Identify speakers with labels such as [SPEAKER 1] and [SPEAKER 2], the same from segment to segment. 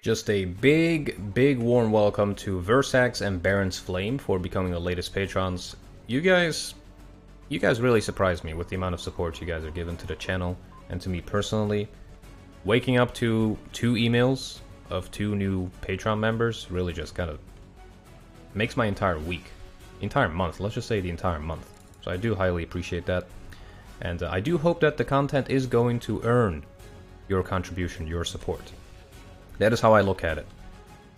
[SPEAKER 1] Just a big warm welcome to Versax and Baron's Flame for becoming the latest patrons. You guys really surprised me with the amount of support you guys are giving to the channel and to me personally. Waking up to 2 emails of 2 new Patreon members really just kind of makes my entire week, entire month, let's just say the entire month. So I do highly appreciate that. And I do hope that the content is going to earn your contribution, your support. That is how I look at it.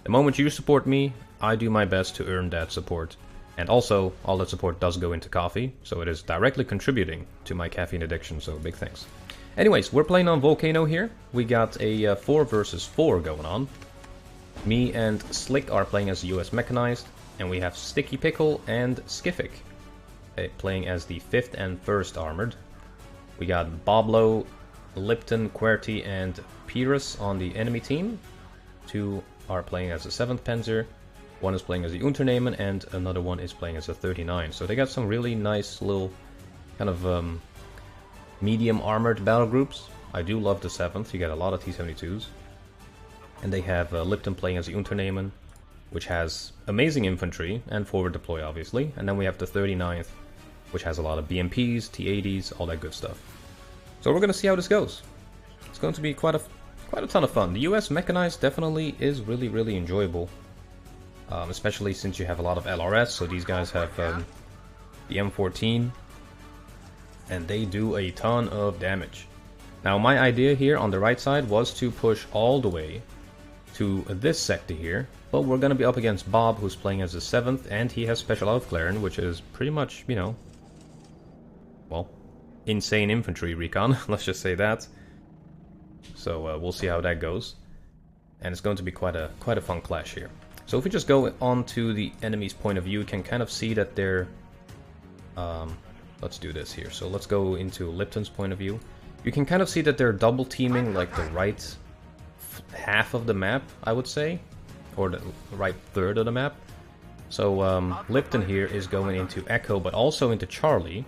[SPEAKER 1] The moment you support me, I do my best to earn that support. And also, all that support does go into coffee, so it is directly contributing to my caffeine addiction, so big thanks. Anyways, we're playing on Volcano here. We got a 4 versus 4 going on. Me and Slick are playing as US Mechanized, and we have Sticky Pickle and Skiffic playing as the 5th and 1st Armored. We got Boblo, Lipton, QWERTY, and Pyrrhus on the enemy team. 2 are playing as the 7th Panzer, 1 is playing as the Unternehmen, and another one is playing as a 39. So they got some really nice little kind of medium armored battle groups. I do love the 7th, you get a lot of T-72s. And they have Lipton playing as the Unternehmen, which has amazing infantry and forward deploy obviously. And then we have the 39th, which has a lot of BMPs, T-80s, all that good stuff. So we're going to see how this goes. It's going to be quite a ton of fun. The US Mechanized definitely is really enjoyable. Especially since you have a lot of LRS, so these guys have the M14. And they do a ton of damage. Now my idea here on the right side was to push all the way to this sector here. But we're going to be up against Bob, who's playing as the 7th, and he has Special Outclaren, which is pretty much, you know, well, insane infantry recon, let's just say that. So we'll see how that goes. And it's going to be quite a fun clash here. So if we just go on to the enemy's point of view, you can kind of see that they're... let's do this here. So let's go into Lipton's point of view. You can kind of see that they're double teaming like the right half of the map, I would say. Or the right third of the map. So Lipton here is going into Echo, but also into Charlie.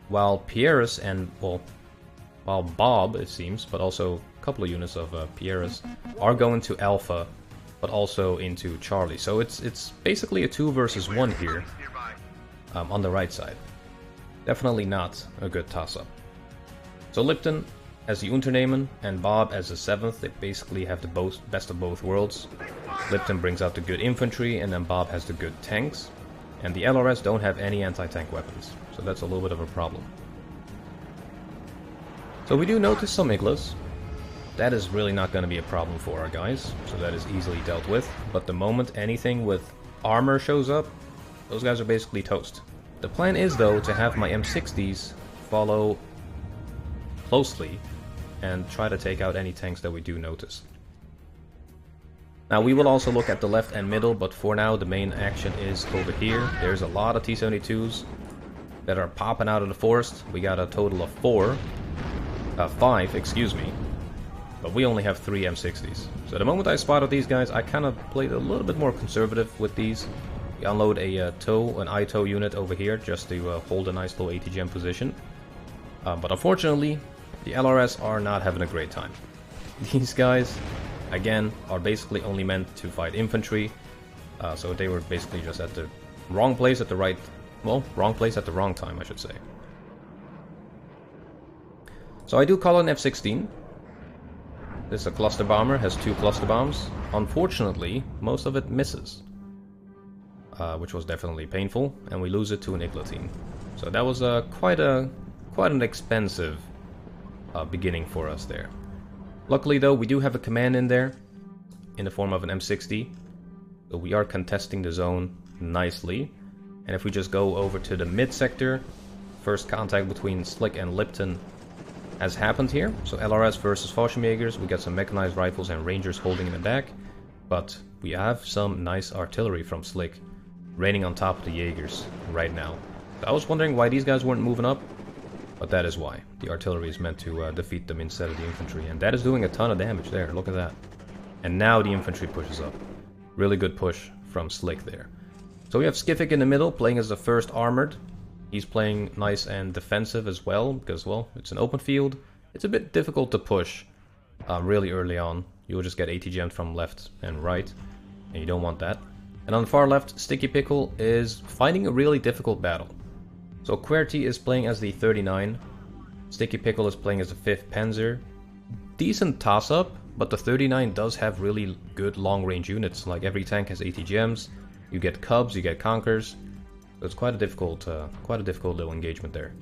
[SPEAKER 1] While Pyrrhus and, well, while Bob, it seems, but also a couple of units of Pyrrhus are going to Alpha, but also into Charlie. So it's basically a 2 versus 1 here on the right side. Definitely not a good toss-up. So Lipton as the Unternehmen and Bob as the 7th, they basically have the best of both worlds. Lipton brings out the good infantry, and then Bob has the good tanks. And the LRS don't have any anti-tank weapons, so that's a little bit of a problem. So we do notice some Iglas. That is really not going to be a problem for our guys, so that is easily dealt with. But the moment anything with armor shows up, those guys are basically toast. The plan is, though, to have my M60s follow closely and try to take out any tanks that we do notice. Now we will also look at the left and middle, but for now the main action is over here. There's a lot of T-72s that are popping out of the forest. We got a total of 5, excuse me. But we only have 3 M60s. So the moment I spotted these guys, I kind of played a little bit more conservative with these. We unload a an ITO unit over here just to hold a nice little ATGM position. But unfortunately, the LRS are not having a great time. These guys, again, are basically only meant to fight infantry. So they were basically just at the wrong place at the right... well, wrong place at the wrong time, I should say. So I do call an F-16. This is a cluster bomber, has 2 cluster bombs. Unfortunately, most of it misses. Which was definitely painful, and we lose it to an Igla team. So that was quite an expensive beginning for us there. Luckily though, we do have a command in there, in the form of an M60. So we are contesting the zone nicely. And if we just go over to the mid sector, first contact between Slick and Lipton has happened here. So LRS versus Fallschirmjägers, we got some mechanized rifles and rangers holding in the back. But we have some nice artillery from Slick raining on top of the Jaegers right now. I was wondering why these guys weren't moving up, but that is why. The artillery is meant to defeat them instead of the infantry, and that is doing a ton of damage there, look at that. And now the infantry pushes up. Really good push from Slick there. So we have Skiffic in the middle, playing as the 1st Armored. He's playing nice and defensive as well, because, well, it's an open field. It's a bit difficult to push really early on. you'll just get AT-gemmed from left and right, and you don't want that. And on the far left, Sticky Pickle is fighting a really difficult battle. So QWERTY is playing as the 39, Sticky Pickle is playing as the 5th Panzer. Decent toss-up, but the 39 does have really good long-range units. Like every tank has AT-gems, you get Cubs, you get Conkers. So it's quite a difficult little engagement there.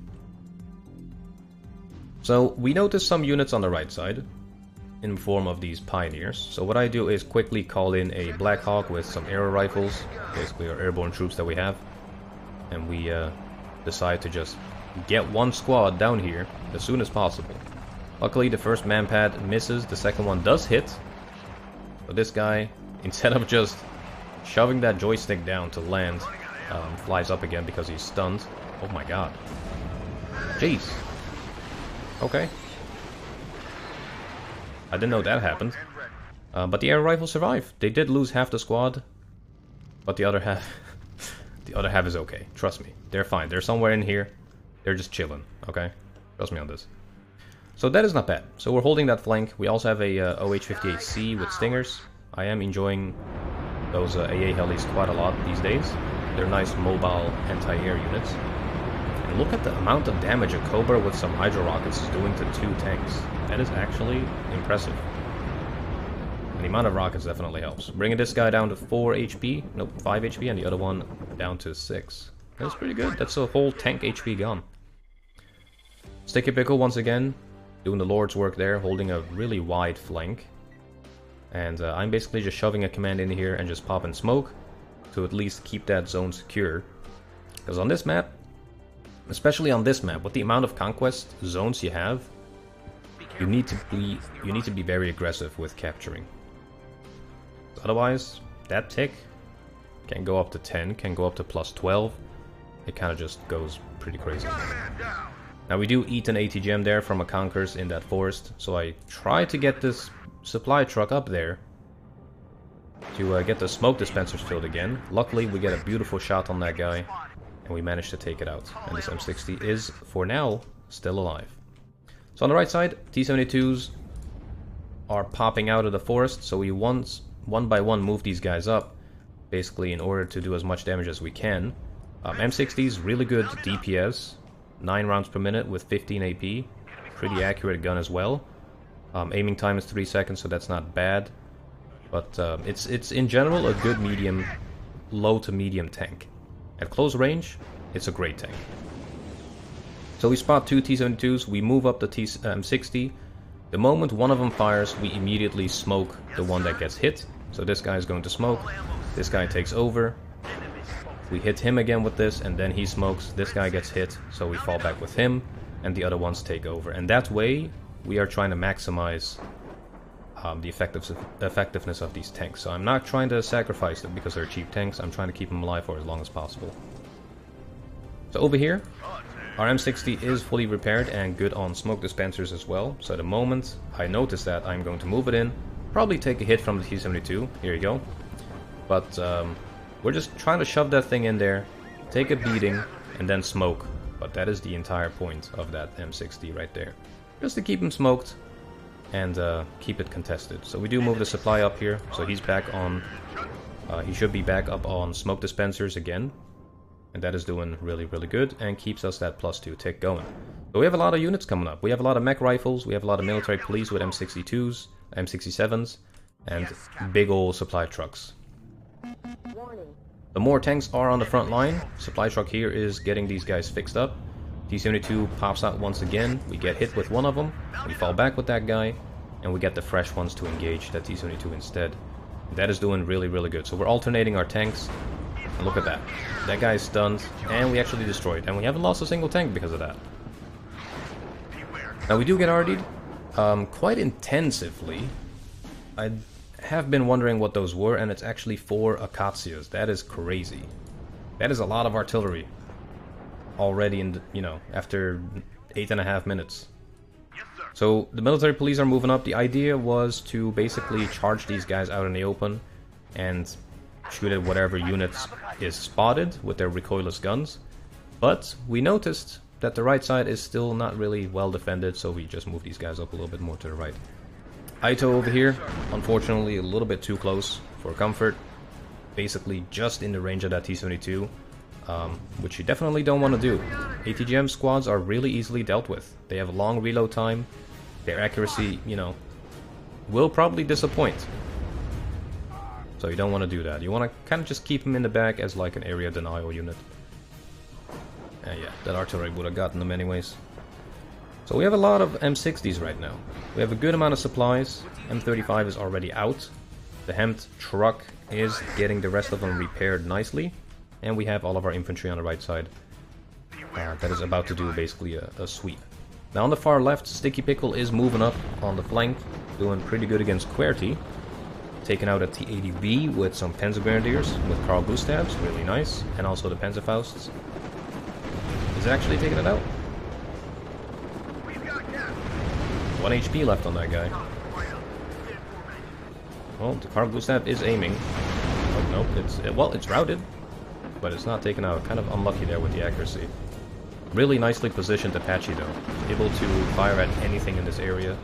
[SPEAKER 1] So we notice some units on the right side in form of these Pioneers. So what I do is quickly call in a Black Hawk with some arrow rifles, basically our airborne troops that we have, and we decide to just get one squad down here as soon as possible. Luckily the first manpad misses, the second one does hit, but this guy, instead of just shoving that joystick down to land, flies up again because he's stunned. Oh my god. Jeez. Okay. I didn't know that happened. But the air rifles survived. They did lose half the squad, but the other half is okay. Trust me. They're fine. They're somewhere in here. They're just chilling, okay? Trust me on this. So that is not bad. So we're holding that flank. We also have a OH-58C with stingers. I am enjoying those AA helis quite a lot these days. They're nice mobile anti-air units. And look at the amount of damage a Cobra with some Hydro Rockets is doing to 2 tanks. That is actually impressive. And the amount of rockets definitely helps. Bringing this guy down to 4 HP, nope, 5 HP, and the other one down to 6. That's pretty good. That's a whole tank HP gone. Sticky Pickle once again, doing the Lord's work there, holding a really wide flank. And I'm basically just shoving a command in here and just popping smoke to at least keep that zone secure. Because on this map, especially on this map, with the amount of conquest zones you have, you need to be very aggressive with capturing. Otherwise, that tick can go up to 10, can go up to plus 12. It kind of just goes pretty crazy. Now we do eat an AT-gem there from a Conkers in that forest, so I try to get this supply truck up there to get the smoke dispensers filled again. Luckily we get a beautiful shot on that guy and we manage to take it out. And this M60 is, for now, still alive. So on the right side, T-72s are popping out of the forest, so we one by one move these guys up, basically in order to do as much damage as we can. M60's really good DPS, 9 rounds per minute with 15 AP, pretty accurate gun as well. Aiming time is 3 seconds, so that's not bad. But it's in general a good medium, low to medium tank. At close range, it's a great tank. So we spot 2 T-72s, we move up the M60. The moment one of them fires, we immediately smoke the one that gets hit. So this guy is going to smoke, this guy takes over. We hit him again with this, and then he smokes, this guy gets hit, so we fall back with him, and the other ones take over. And that way, we are trying to maximize the effectiveness of these tanks. So I'm not trying to sacrifice them because they're cheap tanks, I'm trying to keep them alive for as long as possible. So over here, our M60 is fully repaired and good on smoke dispensers as well. So the moment I notice that, I'm going to move it in, probably take a hit from the T-72, here you go. But we're just trying to shove that thing in there, take a beating, and then smoke. But that is the entire point of that M60 right there. Just to keep him smoked and keep it contested. So we do move the supply up here, so he's back on, he should be back up on smoke dispensers again. And that is doing really, really good and keeps us that +2 tick going. So we have a lot of units coming up. We have a lot of mech rifles, we have a lot of military police with M62s, M67s, and big old supply trucks. The more tanks are on the front line, supply truck here is getting these guys fixed up. T-72 pops out once again, we get hit with one of them, we fall back with that guy, and we get the fresh ones to engage that T-72 instead. That is doing really, really good. So we're alternating our tanks, and look at that. That guy is stunned, and we actually destroyed, and we haven't lost a single tank because of that. Now we do get RD'd quite intensively. I have been wondering what those were, and it's actually 4 Acacias. That is crazy. That is a lot of artillery already in the, you know, after 8.5 minutes. So the military police are moving up. The idea was to basically charge these guys out in the open and shoot at whatever units is spotted with their recoilless guns. But we noticed that the right side is still not really well defended, so we just move these guys up a little bit more to the right. Ito over here, unfortunately a little bit too close for comfort. Basically just in the range of that T-72, which you definitely don't want to do. ATGM squads are really easily dealt with. They have a long reload time. Their accuracy, you know, will probably disappoint. So you don't want to do that. You want to kind of just keep them in the back as like an area denial unit. And yeah, that artillery would have gotten them anyways. So we have a lot of M60s right now. We have a good amount of supplies. M35 is already out. The Hempt truck is getting the rest of them repaired nicely. And we have all of our infantry on the right side. That is about to do basically a sweep. Now on the far left, Sticky Pickle is moving up on the flank. Doing pretty good against QWERTY. Taking out a T-80B with some Panzergrenadiers with Carl Gustavs. Really nice. And also the Panzerfausts. Is actually taking it out. 1 HP left on that guy. Well, the Carl Gustav is aiming. Oh, nope, it's routed. But it's not taken out. Kind of unlucky there with the accuracy. Really nicely positioned Apache though. Able to fire at anything in this area.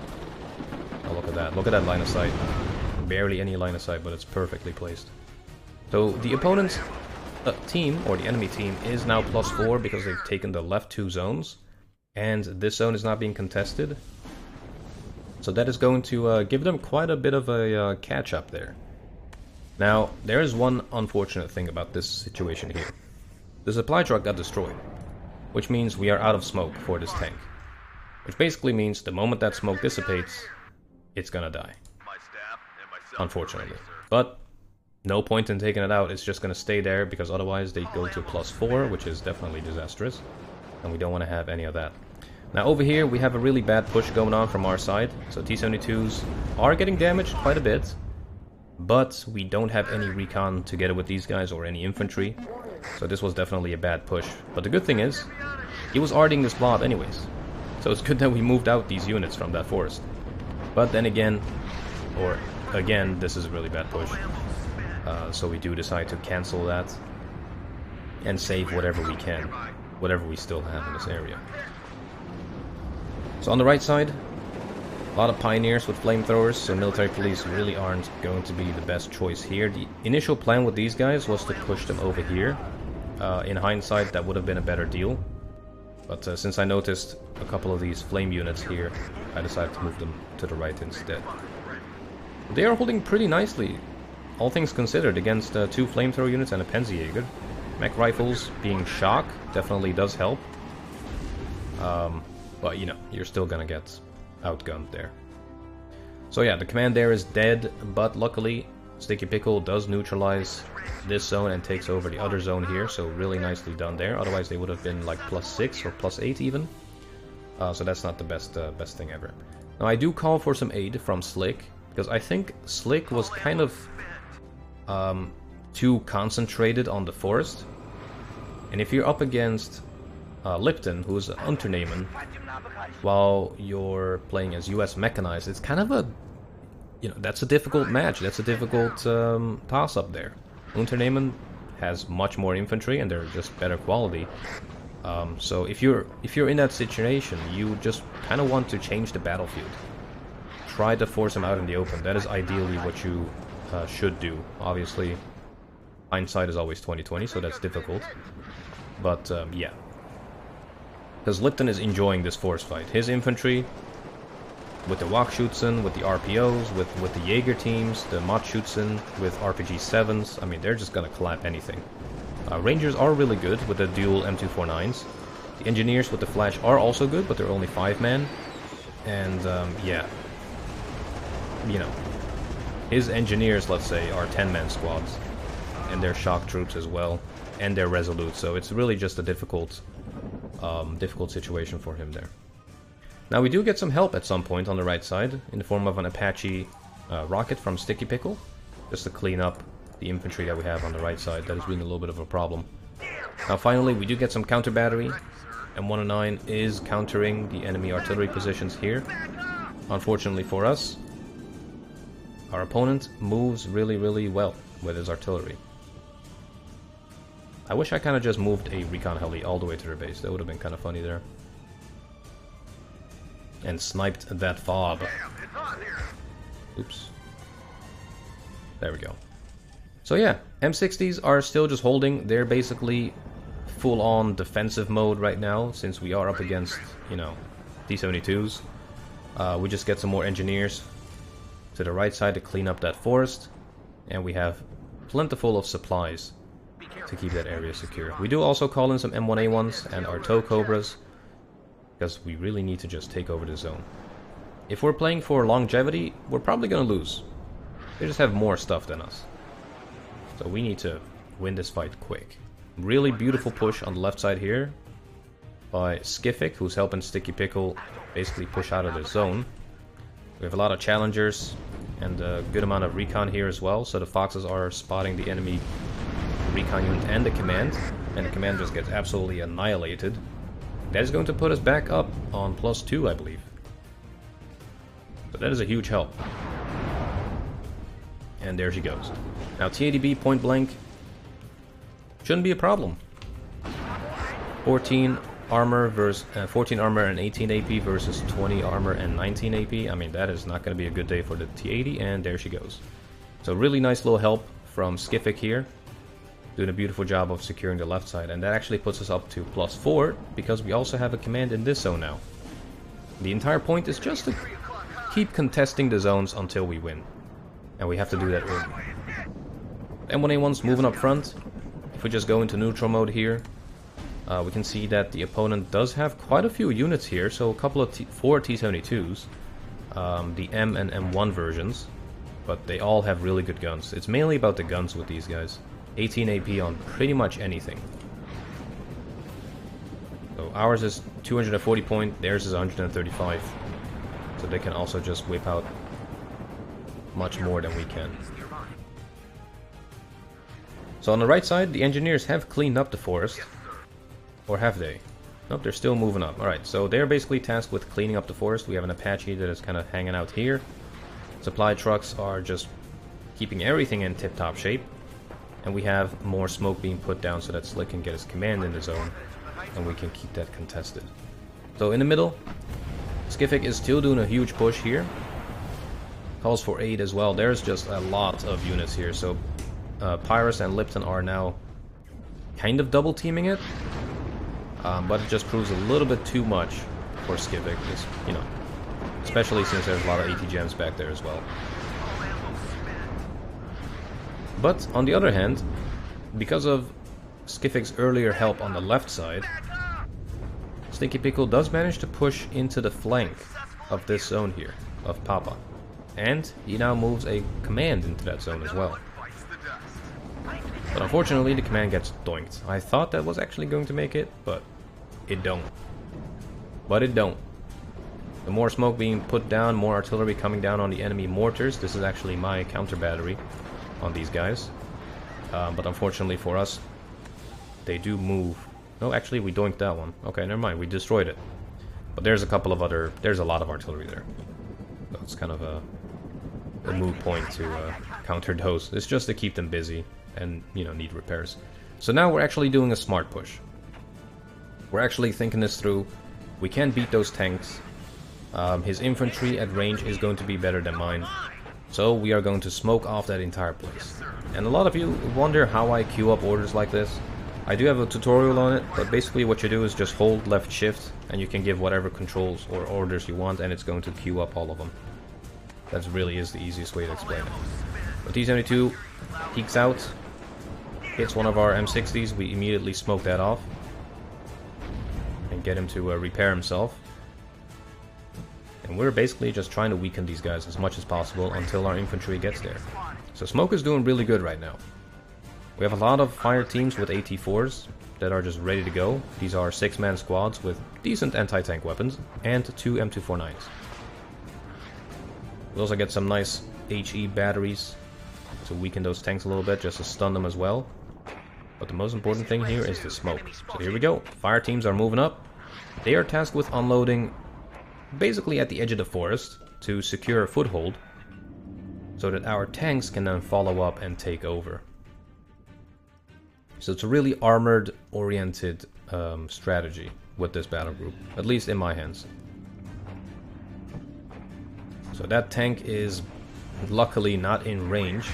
[SPEAKER 1] Oh, look at that. Look at that line of sight. Barely any line of sight, but it's perfectly placed. So the opponent's team, or the enemy team, is now +4 because they've taken the left 2 zones. And this zone is not being contested. So that is going to give them quite a bit of a catch-up there. Now, there is one unfortunate thing about this situation here. The supply truck got destroyed, which means we are out of smoke for this tank. Which basically means the moment that smoke dissipates, it's gonna die. Unfortunately. But no point in taking it out, it's just gonna stay there because otherwise they go to +4, which is definitely disastrous. And we don't want to have any of that. Now over here we have a really bad push going on from our side. So T-72s are getting damaged quite a bit. But we don't have any recon together with these guys or any infantry. So this was definitely a bad push. But the good thing is, he was arting this blob anyways. So it's good that we moved out these units from that forest. But then again, this is a really bad push. So we do decide to cancel that. And save whatever we can. Whatever we still have in this area. So on the right side, a lot of pioneers with flamethrowers, so military police really aren't going to be the best choice here. The initial plan with these guys was to push them over here. In hindsight, that would have been a better deal. But since I noticed a couple of these flame units here, I decided to move them to the right instead. They are holding pretty nicely, all things considered, against 2 flamethrower units and a Panzerjäger. Mech rifles being shock definitely does help. But you know, you're still gonna get outgunned there. So yeah, the command there is dead, but luckily Sticky Pickle does neutralize this zone and takes over the other zone here, so really nicely done there. Otherwise they would have been like +6 or +8 even. So that's not the best thing ever. Now I do call for some aid from Slick, because I think Slick was kind of too concentrated on the forest. And if you're up against Lipton, who's an Unternehmen, while you're playing as US Mechanized, it's kind of a, you know, that's a difficult match. That's a difficult toss-up there. Unternehmen has much more infantry and they're just better quality. So if you're in that situation, you just kind of want to change the battlefield. Try to force them out in the open. That is ideally what you should do. Obviously, hindsight is always 20/20, so that's difficult. But yeah. Because Lipton is enjoying this forest fight. His infantry, with the Wachschützen, with the RPOs, with the Jaeger teams, the Machschützen, with RPG-7s, I mean, they're just gonna clap anything. Rangers are really good with the dual M249s. The Engineers with the Flash are also good, but they're only 5-man. And, yeah. You know, his Engineers, let's say, are 10-man squads. And they're shock troops as well. And they're resolute, so it's really just a difficult situation for him there. Now we do get some help at some point on the right side, in the form of an Apache rocket from Sticky Pickle, just to clean up the infantry that we have on the right side. That is being a little bit of a problem. Now finally we do get some counter battery, and 109 is countering the enemy artillery positions here. Unfortunately for us, our opponent moves really well with his artillery. I wish I kind of just moved a recon heli all the way to their base. That would have been kind of funny there. And sniped that fob. Oops. There we go. So yeah, M60s are still just holding. They're basically full-on defensive mode right now, since we are up against, you know, T-72s. We just get some more engineers to the right side to clean up that forest, and we have plentiful of supplies to keep that area secure. We do also call in some M1A1s and our tow cobras, because we really need to just take over the zone. If we're playing for longevity, we're probably gonna lose. They just have more stuff than us. So we need to win this fight quick. Really beautiful push on the left side here by Skiffic, who's helping Sticky Pickle basically push out of the zone. We have a lot of challengers and a good amount of recon here as well, so the foxes are spotting the enemy recon unit and the command just gets absolutely annihilated. That is going to put us back up on +2, I believe. So that is a huge help. And there she goes. Now TADB point blank shouldn't be a problem. 14 armor versus 14 armor and 18 AP versus 20 armor and 19 AP. I mean, that is not going to be a good day for the T80, and there she goes. So really nice little help from Skiffic here, doing a beautiful job of securing the left side, and that actually puts us up to +4 because we also have a command in this zone now. The entire point is just to keep contesting the zones until we win, and we have to do that early. M1A1's moving up front. If we just go into neutral mode here, we can see that the opponent does have quite a few units here, so a couple of 4 T-72s, the M and M1 versions, but they all have really good guns. It's mainly about the guns with these guys. 18 AP on pretty much anything. So ours is 240 point, theirs is 135, so they can also just whip out much more than we can. So on the right side, the engineers have cleaned up the forest. Or have they? Nope, they're still moving up. Alright, so they're basically tasked with cleaning up the forest. We have an Apache that is kind of hanging out here. Supply trucks are just keeping everything in tip-top shape. And we have more smoke being put down so that Slick can get his command in the zone. And we can keep that contested. So in the middle, Skiffic is still doing a huge push here. Calls for aid as well. There's just a lot of units here, so Pyrus and Lipton are now kind of double teaming it, but it just proves a little bit too much for Skiffic, you know, especially since there's a lot of AT gems back there as well. But on the other hand, because of Skiffic's earlier help on the left side, Sticky Pickle does manage to push into the flank of this zone here, of Papa, and he now moves a command into that zone as well. But unfortunately, the command gets doinked. I thought that was actually going to make it, but it don't. But it don't. The more smoke being put down, more artillery coming down on the enemy mortars. This is actually my counter battery on these guys. But unfortunately for us, they do move. No, actually, we doinked that one. Okay, never mind. We destroyed it. But there's a couple of other... There's a lot of artillery there. So it's kind of a moot point to counter those. It's just to keep them busy and, you know, need repairs. So now we're actually doing a smart push. We're actually thinking this through. We can beat those tanks. His infantry at range is going to be better than mine. So we are going to smoke off that entire place. And a lot of you wonder how I queue up orders like this. I do have a tutorial on it, but basically what you do is just hold left shift and you can give whatever controls or orders you want and it's going to queue up all of them. That really is the easiest way to explain it. But T-72 peeks out, hits one of our M60s, we immediately smoke that off and get him to repair himself. And we're basically just trying to weaken these guys as much as possible until our infantry gets there. So smoke is doing really good right now. We have a lot of fire teams with AT4s that are just ready to go. These are 6-man squads with decent anti-tank weapons and 2 M249s. We also get some nice HE batteries to weaken those tanks a little bit, just to stun them as well. But the most important thing here is the smoke. So here we go. Fire teams are moving up. They are tasked with unloading basically at the edge of the forest to secure a foothold so that our tanks can then follow up and take over. So it's a really armored oriented strategy with this battle group, at least in my hands. So that tank is luckily not in range,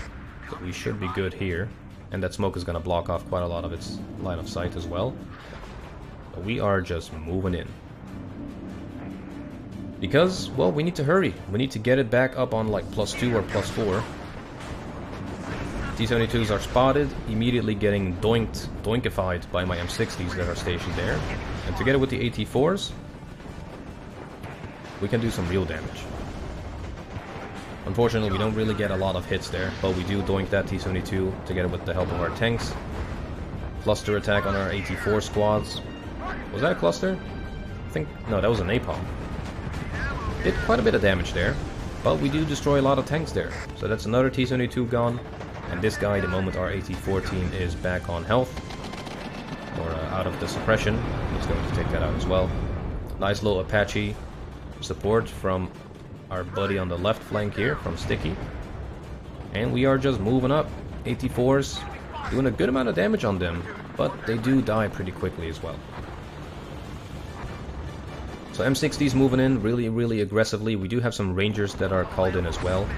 [SPEAKER 1] so we should be good here. And that smoke is going to block off quite a lot of its line of sight as well. But we are just moving in. Because, well, we need to hurry. We need to get it back up on like +2 or +4. T-72s are spotted, immediately getting doinkified by my M60s that are stationed there. And together with the AT4s, we can do some real damage. Unfortunately, we don't really get a lot of hits there, but we do doink that T-72 together with the help of our tanks. Cluster attack on our AT4 squads. Was that a cluster? I think... no, that was a napalm. Did quite a bit of damage there, but we do destroy a lot of tanks there. So that's another T-72 gone. And this guy, the moment our AT-14 is back on health, or out of the suppression, is going to take that out as well. Nice little Apache support from our buddy on the left flank here, from Sticky. And we are just moving up. AT-4s, doing a good amount of damage on them, but they do die pretty quickly as well. So M60's moving in really aggressively. We do have some Rangers that are called in as well,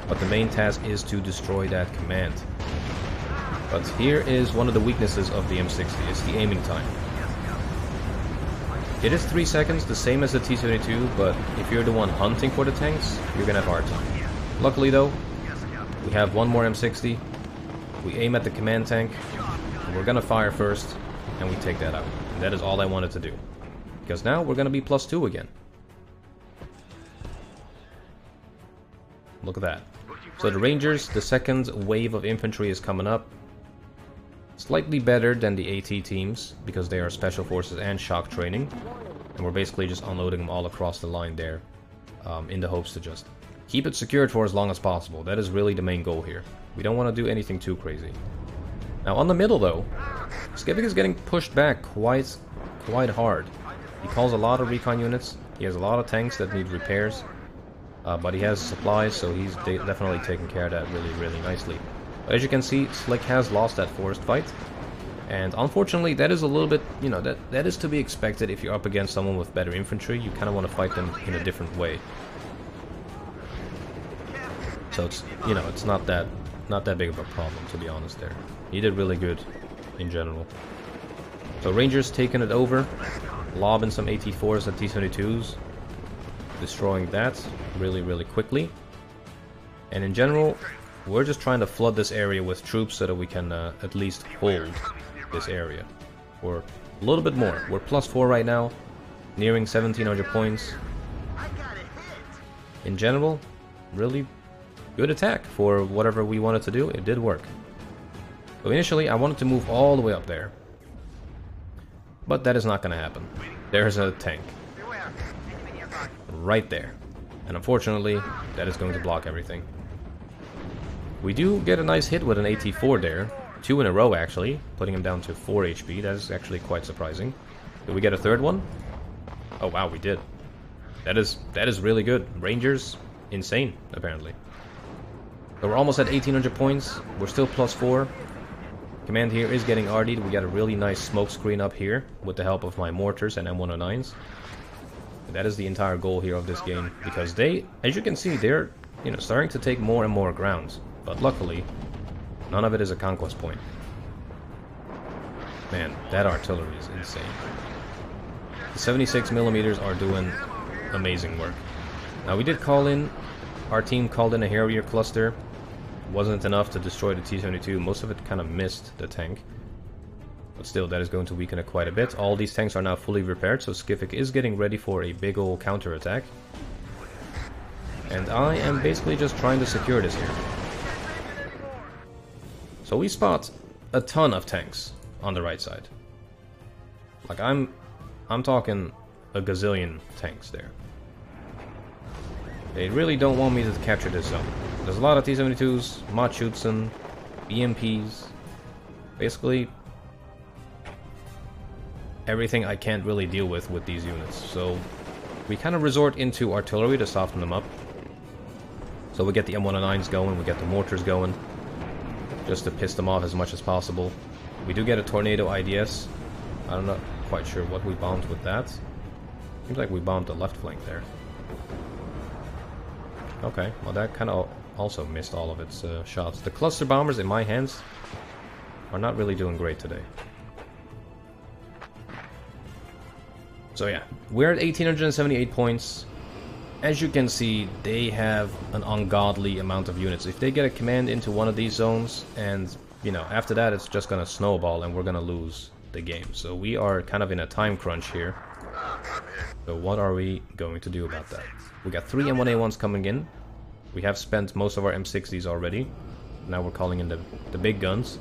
[SPEAKER 1] but the main task is to destroy that command. But here is one of the weaknesses of the M60, it's the aiming time. It is 3 seconds, the same as the T-72, but if you're the one hunting for the tanks, you're gonna have a hard time. Luckily though, we have one more M60, we aim at the command tank, and we're gonna fire first, and we take that out. And that is all I wanted to do. Because now we're going to be +2 again. Look at that. So the Rangers, the second wave of infantry is coming up. Slightly better than the AT teams, because they are special forces and shock training. And we're basically just unloading them all across the line there. In the hopes to just keep it secured for as long as possible. That is really the main goal here. We don't want to do anything too crazy. Now on the middle though, Skivik is getting pushed back quite hard. He calls a lot of recon units, he has a lot of tanks that need repairs, but he has supplies, so he's definitely taking care of that really nicely. But as you can see, Slick has lost that forest fight, and unfortunately that is a little bit, you know, that is to be expected if you're up against someone with better infantry. You kind of want to fight them in a different way. So it's, you know, it's not that big of a problem, to be honest there. He did really good in general. So Rangers taking it over. Lobbing some AT4s and T-72s, destroying that really quickly. And in general, we're just trying to flood this area with troops so that we can at least hold this area. Or a little bit more. We're +4 right now, nearing 1700 points. In general, really good attack for whatever we wanted to do. It did work. So initially, I wanted to move all the way up there. But that is not going to happen. There's a tank. Right there. And unfortunately, that is going to block everything. We do get a nice hit with an AT4 there. 2 in a row actually, putting him down to 4 HP. That is actually quite surprising. Did we get a third one? Oh wow, we did. That is really good. Rangers, insane, apparently. So we're almost at 1800 points. We're still +4. Command here is getting RD'd. We got a really nice smoke screen up here with the help of my mortars and M109s. And that is the entire goal here of this game, because they, as you can see, they're, you know, starting to take more and more ground. But luckily, none of it is a conquest point. Man, that artillery is insane. The 76mm are doing amazing work. Now we did call in, our team called in a Harrier cluster. Wasn't enough to destroy the T-72. Most of it kind of missed the tank. But still, that is going to weaken it quite a bit. All these tanks are now fully repaired, so Skivik is getting ready for a big ol' counterattack. And I am basically just trying to secure this here. So we spot a ton of tanks on the right side. Like I'm talking a gazillion tanks there. They really don't want me to capture this zone. There's a lot of T-72s, Machutsen, BMPs, basically everything I can't really deal with these units. So we kind of resort into artillery to soften them up. So we get the M109s going, we get the mortars going, just to piss them off as much as possible. We do get a tornado IDS. I'm not quite sure what we bombed with that. Seems like we bombed the left flank there. Okay, well that kind of also missed all of its shots. The cluster bombers in my hands are not really doing great today. So yeah, we're at 1878 points. As you can see, they have an ungodly amount of units. If they get a command into one of these zones, and, you know, after that it's just gonna snowball and we're gonna lose the game. So we are kind of in a time crunch here. So what are we going to do about that? We got 3 M1A1s coming in. We have spent most of our M60s already. Now we're calling in the big guns.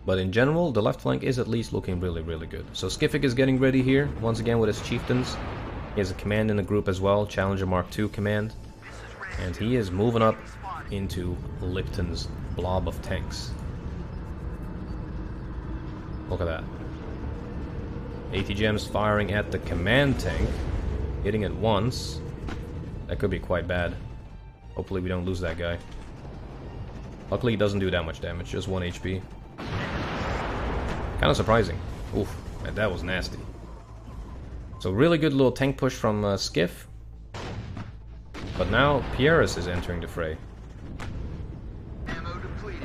[SPEAKER 1] But in general, the left flank is at least looking really, really good. So Skiffic is getting ready here, once again with his chieftains. He has a command in the group as well, Challenger Mark II command. And he is moving up into Lipton's blob of tanks. Look at that. ATGM's firing at the command tank, hitting it once. That could be quite bad. Hopefully we don't lose that guy. Luckily he doesn't do that much damage, just 1 HP. Kinda surprising. Oof, man, that was nasty. So really good little tank push from Skiff. But now Pieris is entering the fray.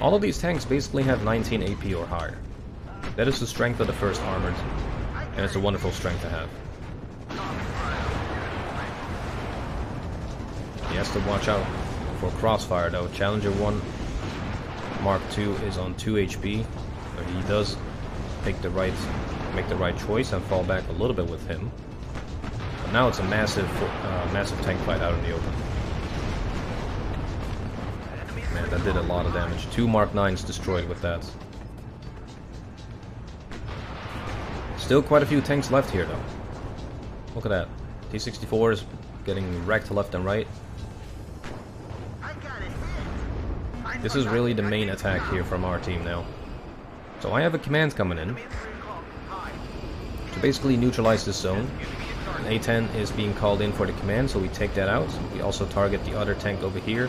[SPEAKER 1] All of these tanks basically have 19 AP or higher. That is the strength of the first armored, and it's a wonderful strength to have. He has to watch out for crossfire though. Challenger 1 Mark II is on 2 HP, so he does make the right choice and fall back a little bit with him. But now it's a massive tank fight out in the open. Man, that did a lot of damage. 2 Mark 9s destroyed with that. Still quite a few tanks left here though. Look at that. T-64 is getting wrecked left and right. This is really the main attack here from our team now. So I have a command coming in to basically neutralize this zone. An A-10 is being called in for the command, so we take that out. We also target the other tank over here,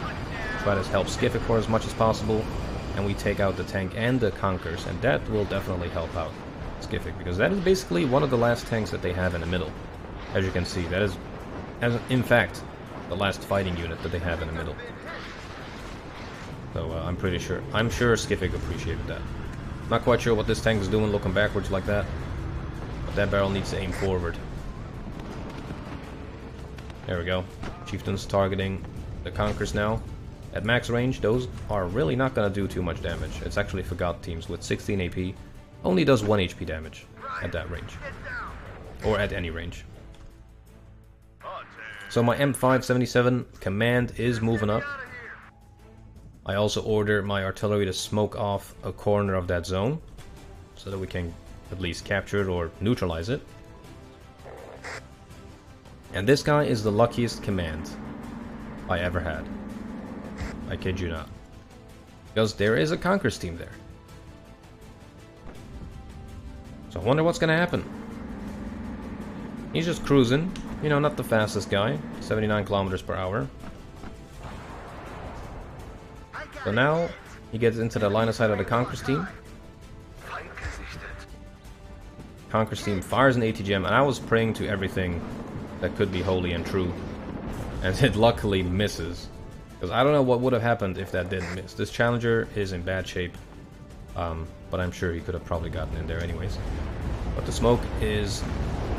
[SPEAKER 1] try to help Skiffic for as much as possible, and we take out the tank and the Conkers, and that will definitely help out Skiffic, because that is basically one of the last tanks that they have in the middle. As you can see, that is, in fact, the last fighting unit that they have in the middle. So I'm sure Skiffic appreciated that. Not quite sure what this tank is doing looking backwards like that, but that barrel needs to aim forward. There we go. Chieftains targeting the Conkers now. At max range, those are really not going to do too much damage. It's actually Forgot teams with 16 AP. Only does 1 HP damage at that range. Or at any range. So my M577 command is moving up. I also order my artillery to smoke off a corner of that zone, so that we can at least capture it or neutralize it. And this guy is the luckiest command I ever had. I kid you not. Because there is a Conkers team there. So I wonder what's gonna happen. He's just cruising, you know, not the fastest guy, 79 kilometers per hour. So now he gets into the line of sight of the Conkers team. Conkers team fires an ATGM, and I was praying to everything that could be holy and true, and it luckily misses. Because I don't know what would have happened if that didn't miss. This Challenger is in bad shape, but I'm sure he could have probably gotten in there anyways. But the smoke is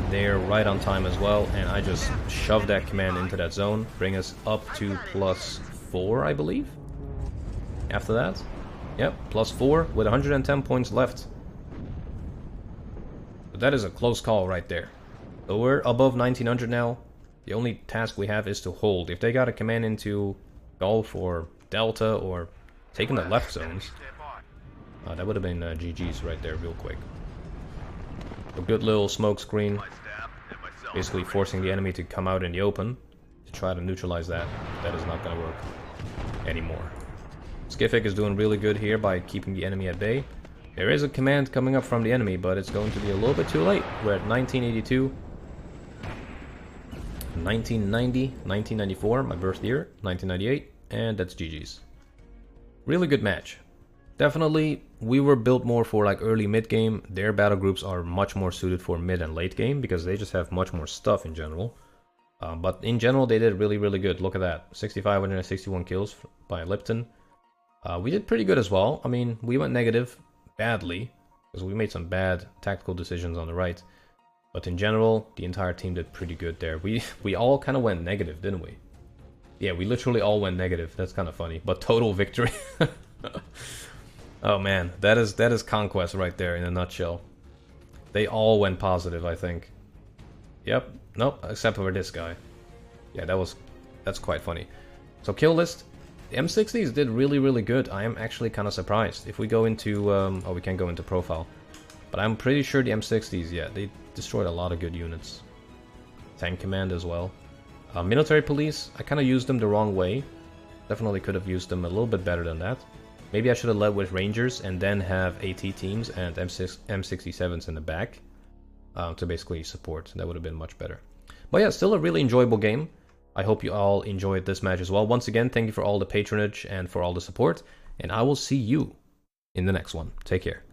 [SPEAKER 1] there right on time as well, and I just shoved that command into that zone, bring us up to +4, I believe. After that, yep, +4 with 110 points left. But that is a close call right there. So we're above 1900 now. The only task we have is to hold. If they got a command into Gulf or Delta or taking the left zones, that would have been GG's right there real quick. A good little smoke screen, basically forcing the enemy to come out in the open to try to neutralize that. That is not going to work anymore. Skiffic is doing really good here by keeping the enemy at bay. There is a command coming up from the enemy, but it's going to be a little bit too late. We're at 1982, 1990, 1994, my birth year, 1998, and that's GG's. Really good match. Definitely, we were built more for like early mid game. Their battle groups are much more suited for mid and late game because they just have much more stuff in general. But in general, they did really, really good. Look at that. 6,561 kills by Lipton. We did pretty good as well. I mean, we went negative badly, because we made some bad tactical decisions on the right. But in general, the entire team did pretty good there. We all kind of went negative, didn't we? Yeah, we literally all went negative. That's kind of funny. But total victory. Oh man, that is Conquest right there in a nutshell. They all went positive, I think. Yep. Nope, except for this guy. Yeah, that's quite funny. So kill list, the M60s did really, really good. I am actually kind of surprised. If we go into, oh, we can't go into profile. But I'm pretty sure the M60s, yeah, they destroyed a lot of good units. Tank Command as well. Military Police, I kind of used them the wrong way. Definitely could have used them a little bit better than that. Maybe I should have led with Rangers and then have AT teams and M67s in the back to basically support. That would have been much better. But yeah, still a really enjoyable game. I hope you all enjoyed this match as well. Once again, thank you for all the patronage and for all the support. And I will see you in the next one. Take care.